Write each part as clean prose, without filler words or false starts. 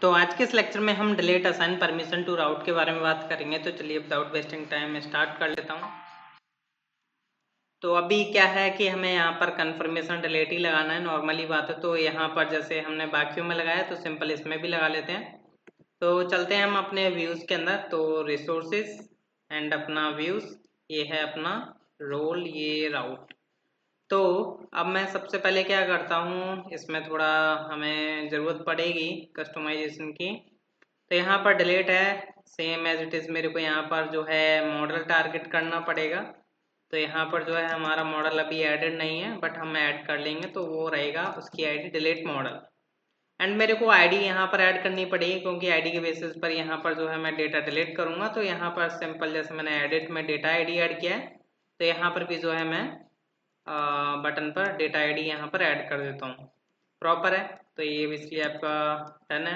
तो आज के इस लेक्चर में हम डिलीट असाइन परमिशन टू राउट के बारे में बात करेंगे। तो चलिए विदाउट वेस्टिंग टाइम स्टार्ट कर लेता हूँ। तो अभी क्या है कि हमें यहाँ पर कन्फर्मेशन डिलीट ही लगाना है, नॉर्मली बात है। तो यहाँ पर जैसे हमने बाकियों में लगाया तो सिंपल इसमें भी लगा लेते हैं। तो चलते हैं हम अपने व्यूज़ के अंदर। तो रिसोर्सेज एंड अपना व्यूज़, ये है अपना रोल, ये राउट। तो अब मैं सबसे पहले क्या करता हूँ, इसमें थोड़ा हमें ज़रूरत पड़ेगी कस्टमाइजेशन की। तो यहाँ पर डिलीट है, सेम एज इट इज़ मेरे को यहाँ पर जो है मॉडल टारगेट करना पड़ेगा। तो यहाँ पर जो है हमारा मॉडल अभी एडेड नहीं है, बट हम ऐड कर लेंगे तो वो रहेगा उसकी आईडी डिलीट मॉडल। एंड मेरे को आईडी यहाँ पर ऐड करनी पड़ेगी, क्योंकि आईडी के बेसिस पर यहाँ पर जो है मैं डेटा डिलीट करूँगा। तो यहाँ पर सिंपल जैसे मैंने एडिट में डेटा आईडी ऐड किया है, तो यहाँ पर भी जो है मैं बटन पर डेटा आईडी यहाँ पर ऐड कर देता हूँ। प्रॉपर है, तो ये इसलिए आपका डन है।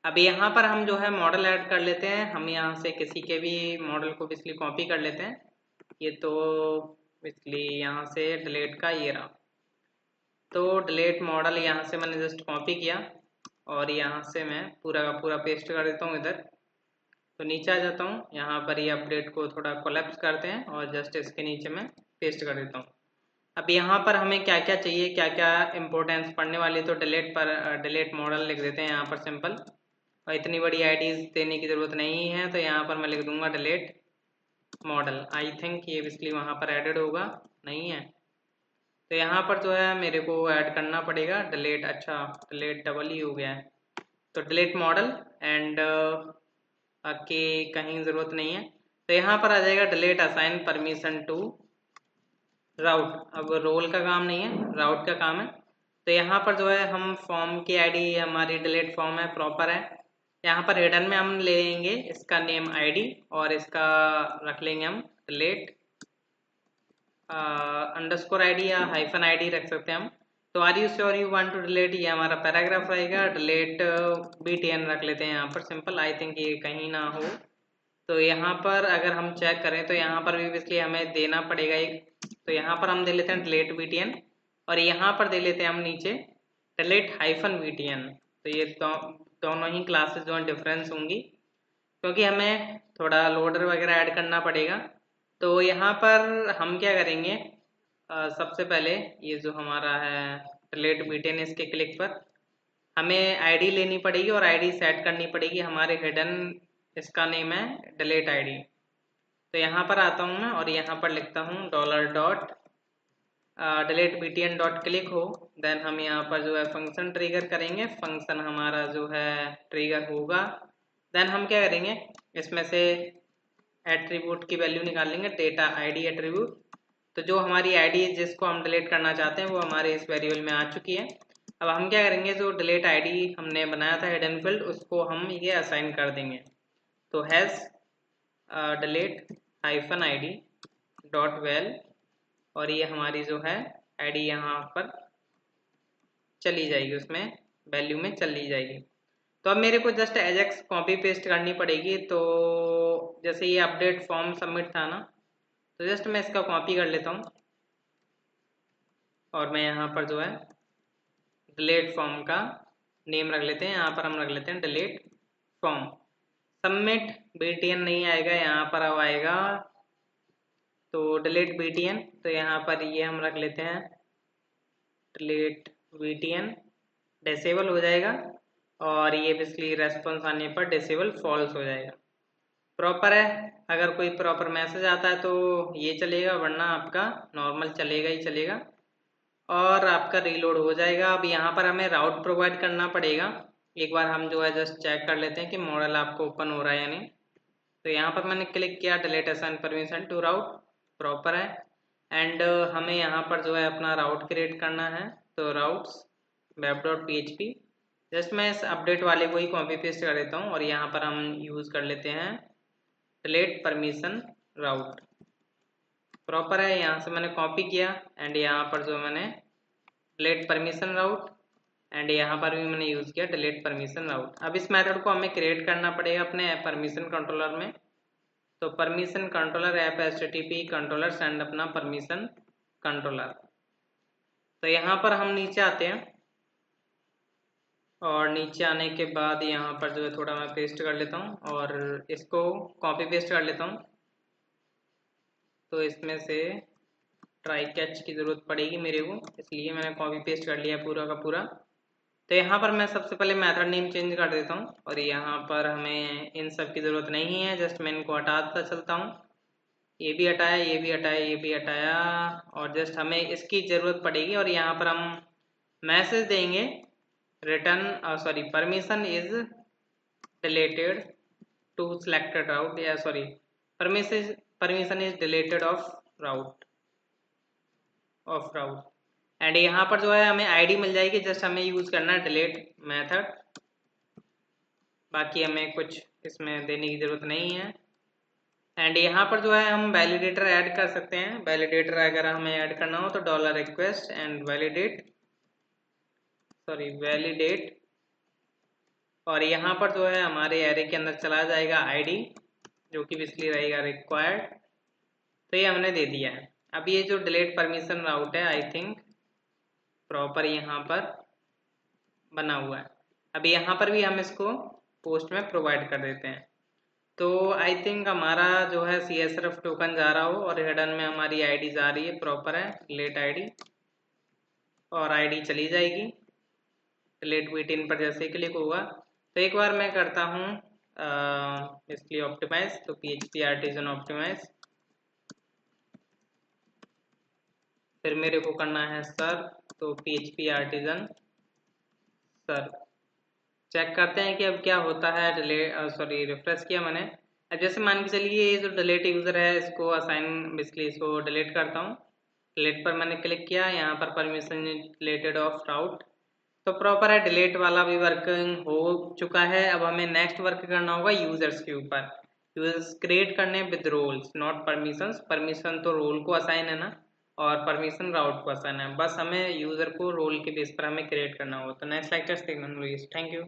अभी यहाँ पर हम जो है मॉडल ऐड कर लेते हैं। हम यहाँ से किसी के भी मॉडल को इसलिए कॉपी कर लेते हैं। ये तो इसलिए यहाँ से डिलीट का ये रहा। तो डिलीट मॉडल यहाँ से मैंने जस्ट कॉपी किया और यहाँ से मैं पूरा का पूरा पेस्ट कर देता हूँ इधर। तो नीचे आ जाता हूँ, यहाँ पर ये अपडेट को थोड़ा कोलैप्स करते हैं और जस्ट इसके नीचे मैं पेस्ट कर देता हूँ। अब यहाँ पर हमें क्या क्या चाहिए, क्या क्या इंपॉर्टेंस पढ़ने वाली, तो डिलीट पर डिलीट मॉडल लिख देते हैं यहाँ पर सिंपल। और इतनी बड़ी आईडीज देने की ज़रूरत नहीं है, तो यहाँ पर मैं लिख दूंगा डिलीट मॉडल। आई थिंक ये इसलिए वहाँ पर एडेड होगा, नहीं है। तो यहाँ पर जो है मेरे को ऐड करना पड़ेगा डिलीट, अच्छा डिलीट डबल ही हो गया है। तो डिलीट मॉडल एंड के कहीं ज़रूरत नहीं है। तो यहाँ पर आ जाएगा डिलीट असाइन परमिशन टू राउट। अब रोल का काम नहीं है, राउट का काम है। तो यहाँ पर जो है हम फॉर्म की आईडी, हमारी डिलीट फॉर्म है, प्रॉपर है। यहाँ पर हिडन में हम ले लेंगे इसका नेम आईडी और इसका रख लेंगे हम डिलीट अंडरस्कोर आईडी या हाइफन आईडी रख सकते हैं हम। तो are you sure you want to delete, ये हमारा पैराग्राफ रहेगा। डिलीट BTN रख लेते हैं यहाँ पर सिंपल, आई थिंक ये कहीं ना हो। तो यहाँ पर अगर हम चेक करें तो यहाँ पर भी इसलिए हमें देना पड़ेगा एक। तो यहाँ पर हम दे लेते हैं डिलीट BTN और यहाँ पर दे लेते हैं हम नीचे डिलीट हाइफन BTN। तो ये दोनों ही क्लासेस जो हैं डिफरेंस होंगी, क्योंकि हमें थोड़ा लोडर वगैरह ऐड करना पड़ेगा। तो यहाँ पर हम क्या करेंगे, सबसे पहले ये जो हमारा है डिलीट BTN, इसके क्लिक पर हमें आईडी लेनी पड़ेगी और आईडी सेट करनी पड़ेगी। हमारे हिडन इसका नेम है डिलीट आईडी। तो यहाँ पर आता हूँ मैं और यहाँ पर लिखता हूँ dollar dot delete BTN dot click हो। देन हम यहाँ पर जो है फंक्शन ट्रिगर करेंगे, फंक्शन हमारा जो है ट्रिगर होगा। देन हम क्या करेंगे, इसमें से एट्रीब्यूट की वैल्यू निकाल लेंगे, डेटा आईडी एट्रीब्यूट। तो जो हमारी आईडी जिसको हम डिलीट करना चाहते हैं वो हमारे इस वेरिएबल में आ चुकी है। अब हम क्या करेंगे, जो डिलीट आईडी हमने बनाया था हिडन फील्ड, उसको हम ये असाइन कर देंगे। तो has delete hyphen ID dot well, और ये हमारी जो है आईडी यहाँ पर चली जाएगी, उसमें वैल्यू में चली जाएगी। तो अब मेरे को जस्ट एजेक्स कॉपी पेस्ट करनी पड़ेगी। तो जैसे ये अपडेट फॉर्म सबमिट था ना, तो जस्ट मैं इसका कॉपी कर लेता हूँ और मैं यहाँ पर जो है डिलीट फॉर्म का नेम रख लेते हैं। यहाँ पर हम रख लेते हैं डिलीट फॉर्म। सबमिट BTN नहीं आएगा, यहाँ पर अब आएगा तो डिलीट BTN। तो यहाँ पर ये हम रख लेते हैं डिलीट BTN, डिसेबल हो जाएगा और ये बेसिकली रेस्पॉन्स आने पर डिसेबल फॉल्स हो जाएगा। प्रॉपर है, अगर कोई प्रॉपर मैसेज आता है तो ये चलेगा, वरना आपका नॉर्मल चलेगा ही चलेगा और आपका रीलोड हो जाएगा। अब यहाँ पर हमें राउट प्रोवाइड करना पड़ेगा। एक बार हम जो है जस्ट चेक कर लेते हैं कि मॉडल आपको ओपन हो रहा है या नहीं। तो यहाँ पर मैंने क्लिक किया delete assign permission to route, proper है। एंड हमें यहाँ पर जो है अपना राउट क्रिएट करना है। तो राउट्स web.php, जस्ट मैं इस अपडेट वाले को ही कॉपी पेस्ट कर देता हूँ और यहाँ पर हम यूज़ कर लेते हैं डिलीट परमिशन राउट। प्रॉपर है, यहाँ से मैंने कॉपी किया एंड यहाँ पर जो मैंने डिलीट परमिशन राउट एंड यहाँ पर भी मैंने यूज़ किया डिलीट परमिशन राउट। अब इस मेथड को हमें क्रिएट करना पड़ेगा अपने परमिशन कंट्रोलर में। तो permission controller app HTTP controller send अपना परमिशन कंट्रोलर। तो यहाँ पर हम नीचे आते हैं और नीचे आने के बाद यहाँ पर जो है थोड़ा मैं पेस्ट कर लेता हूँ और इसको कॉपी पेस्ट कर लेता हूँ। तो इसमें से ट्राई कैच की ज़रूरत पड़ेगी मेरे को, इसलिए मैंने कॉपी पेस्ट कर लिया पूरा का पूरा। तो यहाँ पर मैं सबसे पहले मेथड नेम चेंज कर देता हूँ और यहाँ पर हमें इन सब की ज़रूरत नहीं है, जस्ट मैं इनको हटाता चलता हूँ। ये भी हटाया, ये भी हटाया, ये भी हटाया और जस्ट हमें इसकी ज़रूरत पड़ेगी और यहाँ पर हम मैसेज देंगे return sorry permission is deleted to selected route या sorry permission is deleted route route and यहाँ पर जो है हमें आईडी मिल जाएगी, जस्ट हमें यूज करना है डिलीट मेथड। बाकी हमें कुछ इसमें देने की जरूरत नहीं है। एंड यहाँ पर जो है हम वैलिडेटर ऐड कर सकते हैं। वैलिडेटर अगर हमें ऐड करना हो तो डॉलर रिक्वेस्ट एंड वैलिडेट और यहाँ पर जो है हमारे एरे के अंदर चला जाएगा आईडी जो कि बेसिकली रहेगा रिक्वायर्ड। तो ये हमने दे दिया है। अब ये जो डिलीट परमिशन राउट है आई थिंक प्रॉपर यहाँ पर बना हुआ है। अब यहाँ पर भी हम इसको पोस्ट में प्रोवाइड कर देते हैं। तो आई थिंक हमारा जो है CSRF टोकन जा रहा हो और हिडन में हमारी आईडी जा रही है, प्रॉपर है लेट आईडी और आईडी चली जाएगी लेट वेट इन पर जैसे क्लिक होगा। तो एक बार मैं करता हूँ इसलिए ऑप्टिमाइज, तो PHP आर्टिजन ऑप्टिमाइज, फिर मेरे को करना है सर, तो PHP आर्टिजन सर। चेक करते हैं कि अब क्या होता है। रिफ्रेश किया मैंने। अब जैसे मान के चलिए ये जो डिलीट यूज़र है इसको असाइन बेसिकली इसको डिलीट करता हूँ। डिलीट पर मैंने क्लिक किया, यहाँ पर परमिशन डिलेटेड ऑफ राउट, तो प्रॉपर है डिलीट वाला भी वर्किंग हो चुका है। अब हमें नेक्स्ट वर्क करना होगा यूजर्स के ऊपर। यूजर्स क्रिएट करने with roles not permissions. Permission तो रोल को असाइन है ना और परमिशन राउट को असाइन है, बस हमें यूजर को रोल के बेस पर हमें क्रिएट करना होगा। तो नेक्स्ट लेक्चर देखना। Thank you.